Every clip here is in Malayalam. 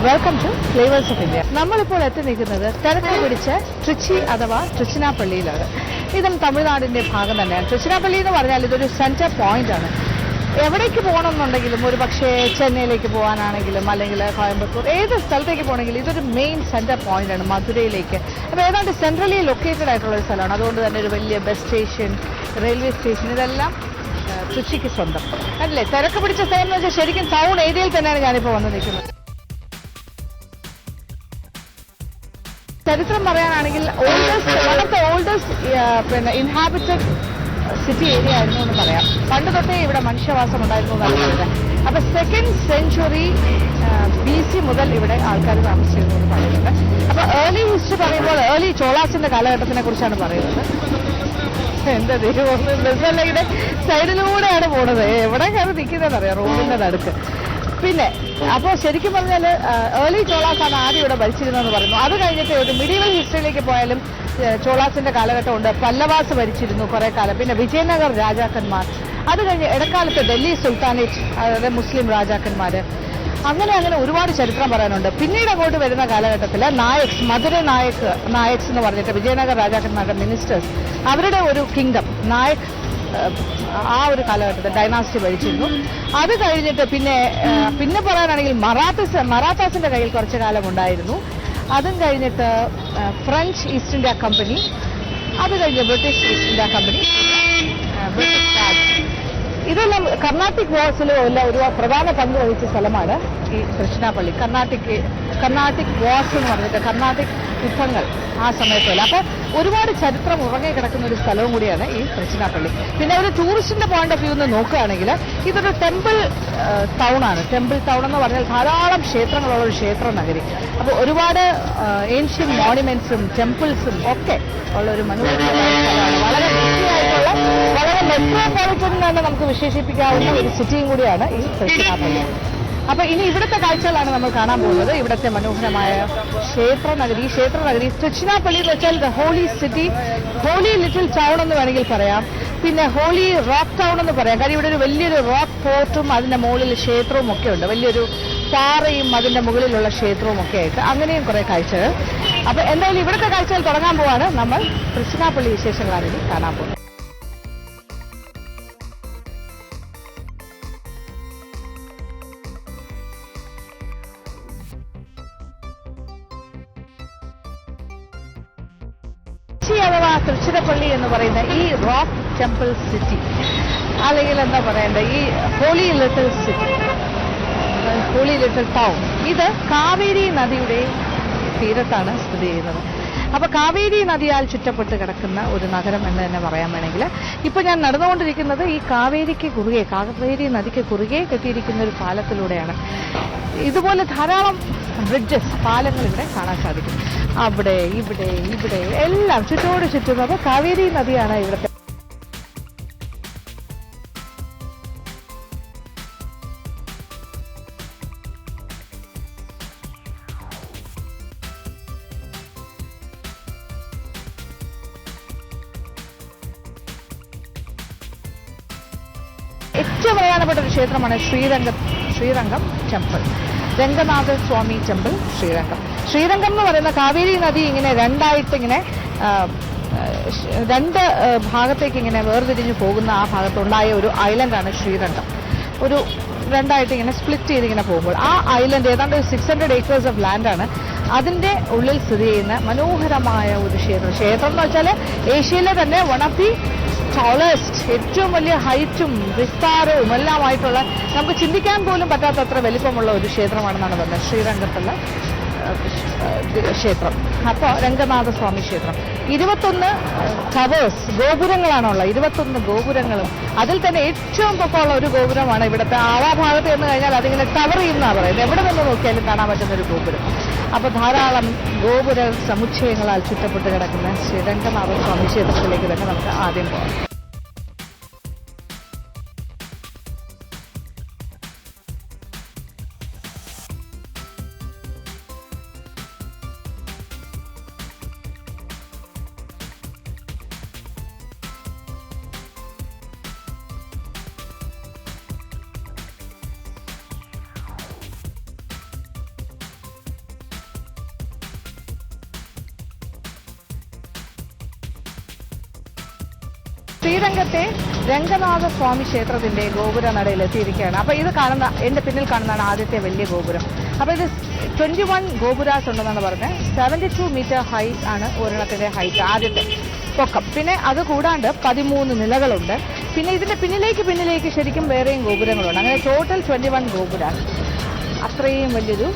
Welcome to Flavours of India. നമ്മളിപ്പോൾ എത്തി നിൽക്കുന്നത് തിരക്ക് പിടിച്ച ട്രിച്ചി അഥവാ ട്രിച്ചിനാപ്പള്ളിയിലാണ്. ഇതും തമിഴ്നാടിന്റെ ഭാഗം തന്നെയാണ്. ട്രിച്ചിനാപ്പള്ളി എന്ന് പറഞ്ഞാൽ ഇതൊരു സെന്റർ പോയിന്റ് ആണ്. എവിടേക്ക് പോകണമെന്നുണ്ടെങ്കിലും, ഒരു പക്ഷേ ചെന്നൈയിലേക്ക് പോകാനാണെങ്കിലും അല്ലെങ്കിൽ കോയമ്പത്തൂർ ഏത് സ്ഥലത്തേക്ക് പോകണമെങ്കിലും ഇതൊരു മെയിൻ സെന്റർ പോയിന്റ് ആണ് മധുരയിലേക്ക്. അപ്പോൾ ഏതാണ്ട് സെൻട്രലി ലൊക്കേറ്റഡ് ആയിട്ടുള്ള ഒരു സ്ഥലമാണ്. അതുകൊണ്ട് തന്നെ ഒരു വലിയ ബസ് സ്റ്റേഷൻ, റെയിൽവേ സ്റ്റേഷൻ ഇതെല്ലാം ട്രിച്ചിക്ക് സ്വന്തം അല്ലേ. തിരക്ക് പിടിച്ച സ്ഥലം എന്ന് വെച്ചാൽ ശരിക്കും ടൗൺ ഏരിയയിൽ തന്നെയാണ് ഞാനിപ്പോൾ വന്ന് നിൽക്കുന്നത്. ചരിത്രം പറയാനാണെങ്കിൽ ഓൾഡസ്റ്റ് ഇൻഹാബിറ്റഡ് സിറ്റി ഏരിയ ആയിരുന്നു എന്ന് പറയാം. പണ്ട് തൊട്ടേ ഇവിടെ മനുഷ്യവാസം ഉണ്ടായിരുന്നു എന്നാണ്. അപ്പൊ 2nd century BC മുതൽ ഇവിടെ ആൾക്കാർ താമസിച്ചിരുന്നു എന്ന് പറയുന്നുണ്ട്. അപ്പൊ ഏർലി ഹിസ്റ്ററി പറയുമ്പോൾ ഏർലി ചോളാസിന്റെ കാലഘട്ടത്തിനെ കുറിച്ചാണ് പറയുന്നത്. എന്താ ദൈവം, ബസ്സല്ലെങ്കിൽ സൈഡിലൂടെയാണ് പോണത്. എവിടെ കയറി നിൽക്കുന്നതെന്നറിയാം, റോഡിന്റെ നടുക്ക്. പിന്നെ അപ്പോൾ ശരിക്കും പറഞ്ഞാൽ ഏർലി ചോളാസാണ് ആദ്യം ഇവിടെ ഭരിച്ചിരുന്നതെന്ന് പറയുന്നു. അത് കഴിഞ്ഞിട്ട് ഒരു മിഡീവൽ ഹിസ്റ്ററിയിലേക്ക് പോയാലും ചോളാസിന്റെ കാലഘട്ടമുണ്ട്. പല്ലവാസ് ഭരിച്ചിരുന്നു കുറെ കാലം. പിന്നെ വിജയനഗർ രാജാക്കന്മാർ, അത് കഴിഞ്ഞ് ഇടക്കാലത്ത് ഡൽഹി സുൽത്താനേറ്റ്, അതായത് മുസ്ലിം രാജാക്കന്മാർ, അങ്ങനെ ഒരുപാട് ചരിത്രം പറയാനുണ്ട്. പിന്നീട് അങ്ങോട്ട് വരുന്ന കാലഘട്ടത്തിൽ നായക്സ്, മധുര നായക്സ് എന്ന് പറഞ്ഞിട്ട് വിജയനഗർ രാജാക്കന്മാരുടെ മിനിസ്റ്റേഴ്സ്, അവരുടെ ഒരു കിങ്ഡം നായക് ആ ഒരു കാലഘട്ടത്തിൽ ഡൈനാസ്റ്റി ഭരിച്ചിരുന്നു. അത് കഴിഞ്ഞിട്ട് പിന്നെ പറയാനാണെങ്കിൽ മറാത്താസിന്റെ കയ്യിൽ കുറച്ചു കാലം ഉണ്ടായിരുന്നു. അതും കഴിഞ്ഞിട്ട് ഫ്രഞ്ച് ഈസ്റ്റ് ഇന്ത്യ കമ്പനി, അത് കഴിഞ്ഞ് British east India company, British Raj. ഇതെല്ലാം കർണാട്ടിക് വാഴ്സിലും എല്ലാം ഒരു പ്രധാന പങ്ക് വഹിച്ച സ്ഥലമാണ് ഈ തൃശ്ശിനാപ്പള്ളി. കർണാട്ടിക് വാഴ്സ് എന്ന് പറഞ്ഞിട്ട് കർണാട്ടിക് യുദ്ധങ്ങൾ ആ സമയത്തല്ല. അപ്പൊ ഒരുപാട് ചരിത്രം ഉറങ്ങി കിടക്കുന്ന ഒരു സ്ഥലവും കൂടിയാണ് ഈ തൃശ്ശിനാപ്പള്ളി. പിന്നെ ഒരു ടൂറിസ്റ്റിന്റെ പോയിന്റ് ഓഫ് വ്യൂ നിന്ന് നോക്കുകയാണെങ്കിൽ ഇതൊരു ടെമ്പിൾ ടൗൺ ആണ്. ടെമ്പിൾ ടൗൺ എന്ന് പറഞ്ഞാൽ ധാരാളം ക്ഷേത്രങ്ങളുള്ള ഒരു ക്ഷേത്ര നഗരി. അപ്പോൾ ഒരുപാട് ഏൻഷ്യൻ മോണുമെന്റ്സും ടെമ്പിൾസും ഒക്കെ ഉള്ള ഒരു മനോഹരമായ സ്ഥലമാണ്. വളരെ വൃത്തിയായിട്ടുള്ള, വളരെ മെട്രോപൊളിറ്റൻ തന്നെ നമുക്ക് വിശേഷിപ്പിക്കാവുന്ന ഒരു സിറ്റിയും കൂടിയാണ് ഈ തൃശ്ശിനാപ്പള്ളി. അപ്പൊ ഇനി ഇവിടുത്തെ കാഴ്ചകളാണ് നമ്മൾ കാണാൻ പോകുന്നത്. ഇവിടുത്തെ മനോഹരമായ ക്ഷേത്രനഗരി. ഈ ക്ഷേത്രനഗരി തൃശ്ശിനാപ്പള്ളി എന്ന് വെച്ചാൽ the holy city, holy little town എന്ന് വേണമെങ്കിൽ പറയാം. പിന്നെ ഹോളി റോക്ക് ടൗൺ എന്ന് പറയാം. കാര്യം ഇവിടെ ഒരു വലിയൊരു റോക്ക് ഫോർട്ടും അതിന്റെ മുകളിൽ ക്ഷേത്രവും ഒക്കെ ഉണ്ട്. വലിയൊരു പാറയും അതിന്റെ മുകളിലുള്ള ക്ഷേത്രവും ഒക്കെ ആയിട്ട് അങ്ങനെയും കുറെ കാഴ്ചകൾ. അപ്പൊ എന്തായാലും ഇവിടുത്തെ കാഴ്ചകൾ തുടങ്ങാൻ പോവാണ്. നമ്മൾ തൃശ്ശിനാപ്പള്ളി വിശേഷങ്ങളാണ് ഇനി കാണാൻ പോകുന്നത്. അഥവാ തൃശ്ശിരപ്പള്ളി എന്ന് പറയുന്ന ഈ റോക്ക് ടെമ്പിൾ സിറ്റി, അല്ലെങ്കിൽ എന്താ പറയണ്ടേ, ഈ holy little city, holy little town, ഇത് കാവേരി നദിയുടെ തീരത്താണ് സ്ഥിതി ചെയ്യുന്നത്. അപ്പൊ കാവേരി നദിയാൽ ചുറ്റപ്പെട്ട് കിടക്കുന്ന ഒരു നഗരം എന്ന് തന്നെ പറയാൻ വേണമെങ്കിൽ, ഇപ്പൊ ഞാൻ നടന്നുകൊണ്ടിരിക്കുന്നത് ഈ കാവേരി നദിക്ക് കുറുകെ കെട്ടിയിരിക്കുന്ന ഒരു പാലത്തിലൂടെയാണ്. ഇതുപോലെ ധാരാളം ബ്രിഡ്ജസ്, പാലങ്ങൾ ഇവിടെ കാണാൻ സാധിക്കും. അവിടെ ഇവിടെ എല്ലാം ചുറ്റോട് ചുറ്റുന്നത് കാവേരി നദിയാണ് ഇവിടുത്തെ. ഏറ്റവും പ്രധാനപ്പെട്ട ഒരു ക്ഷേത്രമാണ് ശ്രീരംഗം ടെമ്പിൾ, രംഗനാഥ സ്വാമി ടെമ്പിൾ ശ്രീരംഗം. ശ്രീരംഗം എന്ന് പറയുന്ന കാവേരി നദി ഇങ്ങനെ രണ്ടായിട്ടിങ്ങനെ രണ്ട് ഭാഗത്തേക്ക് ഇങ്ങനെ വേർതിരിഞ്ഞു പോകുന്ന ആ ഭാഗത്തുണ്ടായ ഒരു ഐലൻഡാണ് ശ്രീരംഗം. ഒരു രണ്ടായിട്ട് ഇങ്ങനെ സ്പ്ലിറ്റ് ചെയ്തിങ്ങനെ പോകുമ്പോൾ ആ ഐലൻഡ് ഏതാണ്ട് 600 acres ഓഫ് ലാൻഡാണ്. അതിന്റെ ഉള്ളിൽ സ്ഥിതി ചെയ്യുന്ന മനോഹരമായ ഒരു ക്ഷേത്രം എന്ന് വെച്ചാൽ ഏഷ്യയിലെ തന്നെ വൺ ഓഫ് ദി ടോളസ്റ്റ്, ഏറ്റവും വലിയ ഹൈറ്റും വിസ്താരവും എല്ലാമായിട്ടുള്ള, നമുക്ക് ചിന്തിക്കാൻ പോലും പറ്റാത്തത്ര വലിപ്പമുള്ള ഒരു ക്ഷേത്രമാണെന്നാണ് പറഞ്ഞത് ശ്രീരംഗത്തുള്ള ക്ഷേത്രം. അപ്പോൾ രംഗനാഥസ്വാമി ക്ഷേത്രം 21 ടവേഴ്സ്, ഗോപുരങ്ങളാണുള്ളത്. 21 ഗോപുരങ്ങളും അതിൽ തന്നെ ഏറ്റവും പൊക്കമുള്ള ഒരു ഗോപുരമാണ് ഇവിടുത്തെ. ആ ഭാഗത്ത് എന്ന് കഴിഞ്ഞാൽ അതിങ്ങനെ ടവർ ചെയ്യുന്നതാണ് പറയുന്നത്. എവിടെ നിന്ന് നോക്കിയാലും കാണാൻ പറ്റുന്ന ഒരു ഗോപുരം. അപ്പൊ ധാരാളം ഗോപുര സമുച്ചയങ്ങളാൽ ചുറ്റപ്പെട്ട് കിടക്കുന്ന രംഗനാഥസ്വാമി ക്ഷേത്രത്തിലേക്ക് തന്നെ നമുക്ക് ആദ്യം പോകാം. ശ്രീരംഗത്തെ രംഗനാഥ സ്വാമി ക്ഷേത്രത്തിന്റെ ഗോപുര നടയിൽ എത്തിയിരിക്കുകയാണ്. അപ്പൊ ഇത് കാണുന്ന എന്റെ പിന്നിൽ കാണുന്നതാണ് ആദ്യത്തെ വലിയ ഗോപുരം. അപ്പൊ ഇത് 21 ഗോപുരാസ് ഉണ്ടെന്നാണ് പറഞ്ഞത്. 72 മീറ്റർ ഹൈ ആണ് ഒരെണ്ണത്തിന്റെ ഹൈറ്റ്, ആദ്യത്തെ പൊക്കം. പിന്നെ അത് കൂടാണ്ട് 13 നിലകളുണ്ട്. പിന്നെ ഇതിന്റെ പിന്നിലേക്ക് ശരിക്കും വേറെയും ഗോപുരങ്ങളുണ്ട്. അങ്ങനെ ടോട്ടൽ 21 ഗോപുരാസ്. അത്രയും വലിയൊരു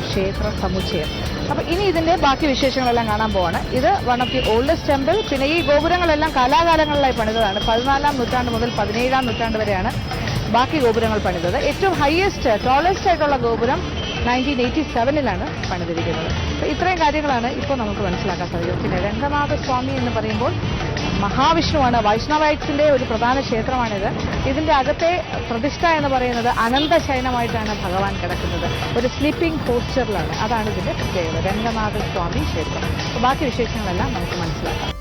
ക്ഷേത്ര സമുച്ചയം. അപ്പൊ ഇനി ഇതിന്റെ ബാക്കി വിശേഷങ്ങളെല്ലാം കാണാൻ പോവാണ്. ഇത് one of the oldest temple. പിന്നെ ഈ ഗോപുരങ്ങളെല്ലാം കാലാകാലങ്ങളിലായി പണിതതാണ്. 14-ാം നൂറ്റാണ്ട് മുതൽ 17-ാം നൂറ്റാണ്ട് വരെയാണ് ബാക്കി ഗോപുരങ്ങൾ പണിതത്. ഏറ്റവും ടോളസ്റ്റ് ആയിട്ടുള്ള ഗോപുരം 1987-ലാണ് പണിതിരിക്കുന്നത്. ഇത്രയും കാര്യങ്ങളാണ് ഇപ്പോൾ നമുക്ക് മനസ്സിലാക്കാൻ സാധിക്കും. പിന്നെ രംഗനാഥ സ്വാമി എന്ന് പറയുമ്പോൾ മഹാവിഷ്ണുവാണ്, വൈഷ്ണവൈറ്റ്സിന്റെ ഒരു പ്രധാന ക്ഷേത്രമാണിത്. ഇതിന്റെ അകത്തെ പ്രതിഷ്ഠ എന്ന് പറയുന്നത് അനന്തശയനമായിട്ടാണ് ഭഗവാൻ കിടക്കുന്നത്. ഒരു സ്ലീപ്പിംഗ് പോസ്ചറിലാണ്. അതാണ് ഇതിന്റെ പ്രത്യേകത, രംഗനാഥ സ്വാമി ക്ഷേത്രം. ബാക്കി വിശേഷങ്ങളെല്ലാം നമുക്ക് മനസ്സിലാക്കാം.